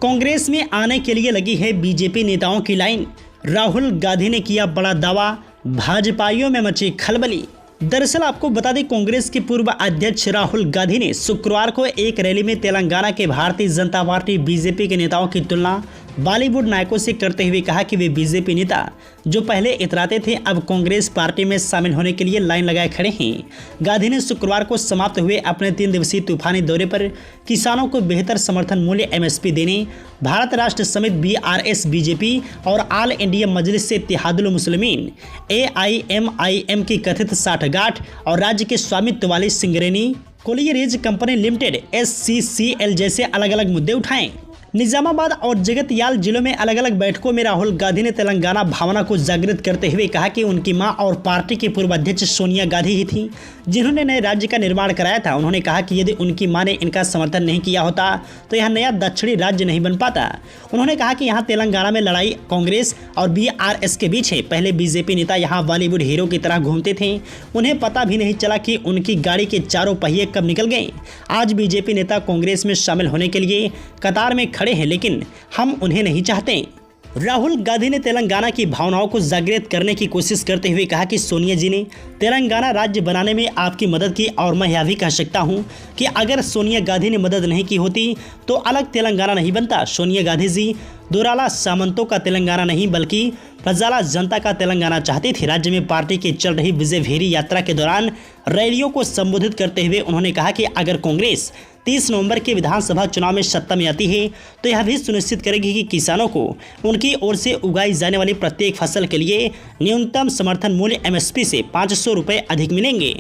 कांग्रेस में आने के लिए लगी है बीजेपी नेताओं की लाइन। राहुल गांधी ने किया बड़ा दावा, भाजपाइयों में मची खलबली। दरअसल आपको बता दें, कांग्रेस के पूर्व अध्यक्ष राहुल गांधी ने शुक्रवार को एक रैली में तेलंगाना के भारतीय जनता पार्टी बीजेपी के नेताओं की तुलना बॉलीवुड नायकों से करते हुए कहा कि वे बीजेपी नेता जो पहले इतराते थे अब कांग्रेस पार्टी में शामिल होने के लिए लाइन लगाए खड़े हैं। गांधी ने शुक्रवार को समाप्त हुए अपने 3 दिवसीय तूफानी दौरे पर किसानों को बेहतर समर्थन मूल्य MSP देने, भारत राष्ट्र समिति BRS बीजेपी और ऑल इंडिया मजलिस से इत्तेहादुल मुस्लिमीन AIMIM की कथित साठगांठ और राज्य के स्वामित्व वाली सिंगरेनी कोलियरेज कंपनी लिमिटेड SCCL जैसे अलग अलग मुद्दे उठाए। निजामाबाद और जगतयाल जिलों में अलग अलग बैठकों में राहुल गांधी ने तेलंगाना भावना को जागृत करते हुए कहा कि उनकी मां और पार्टी की पूर्व अध्यक्ष सोनिया गांधी ही थी जिन्होंने नए राज्य का निर्माण कराया था। उन्होंने कहा कि यदि उनकी मां ने इनका समर्थन नहीं किया होता तो यह नया दक्षिणी राज्य नहीं बन पाता। उन्होंने कहा कि यहाँ तेलंगाना में लड़ाई कांग्रेस और BRS के बीच है। पहले बीजेपी नेता यहाँ बॉलीवुड हीरो की तरह घूमते थे, उन्हें पता भी नहीं चला कि उनकी गाड़ी के चारों पहिए कब निकल गए। आज बीजेपी नेता कांग्रेस में शामिल होने के लिए कतार में खड़े हैं, लेकिन हम उन्हें नहीं चाहते। राहुल गांधी ने तेलंगाना की भावनाओं को जागृत करने की कोशिश करते हुए कहा कि सोनिया जी ने तेलंगाना राज्य बनाने में आपकी मदद की और मैं यह भी कह सकता हूं कि अगर सोनिया गांधी ने मदद नहीं की होती तो अलग तेलंगाना नहीं बनता। सोनिया गांधी जी दोराला सामंतों का तेलंगाना नहीं बल्कि प्रजाला जनता का तेलंगाना चाहती थी। राज्य में पार्टी की चल रही विजय भेरी यात्रा के दौरान रैलियों को संबोधित करते हुए उन्होंने कहा कि अगर कांग्रेस 30 नवंबर के विधानसभा चुनाव में सत्ता में आती है तो यह भी सुनिश्चित करेगी कि किसानों को उनकी ओर से उगाई जाने वाली प्रत्येक फसल के लिए न्यूनतम समर्थन मूल्य MSP से 500 रुपये अधिक मिलेंगे।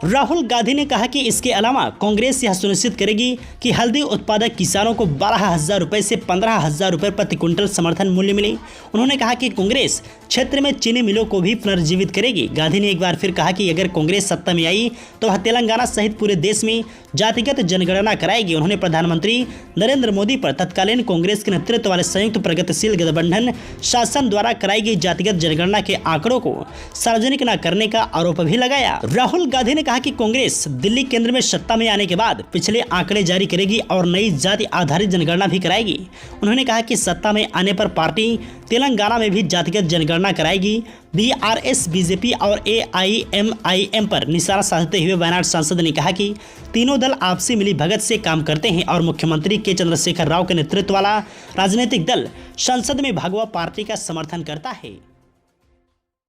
राहुल गांधी ने कहा कि इसके अलावा कांग्रेस यह सुनिश्चित करेगी कि हल्दी उत्पादक किसानों को 12,000 रुपये से 15,000 रुपये प्रति क्विंटल समर्थन मूल्य मिले। उन्होंने कहा कि कांग्रेस क्षेत्र में चीनी मिलों को भी पुनर्जीवित करेगी। गांधी ने एक बार फिर कहा कि अगर कांग्रेस सत्ता में आई तो वह तेलंगाना सहित पूरे देश में जातिगत जनगणना कराएगी। उन्होंने प्रधानमंत्री नरेंद्र मोदी पर तत्कालीन कांग्रेस के नेतृत्व वाले संयुक्त प्रगतिशील गठबंधन शासन द्वारा कराई गई जातिगत जनगणना के आंकड़ों को सार्वजनिक न करने का आरोप भी लगाया। राहुल गांधी ने कहा कि कांग्रेस दिल्ली केंद्र में सत्ता में आने के बाद पिछले आंकड़े जारी करेगी और नई जाति आधारित जनगणना भी कराएगी। उन्होंने कहा कि सत्ता में आने पर पार्टी तेलंगाना में भी जातिगत जनगणना कराएगी। BRS बीजेपी और AIMIM पर निशाना साधते हुए वायनाड सांसद ने कहा कि तीनों दल आपसी मिली भगत से काम करते हैं और मुख्यमंत्री के चंद्रशेखर राव के नेतृत्व वाला राजनीतिक दल संसद में भगवा पार्टी का समर्थन करता है।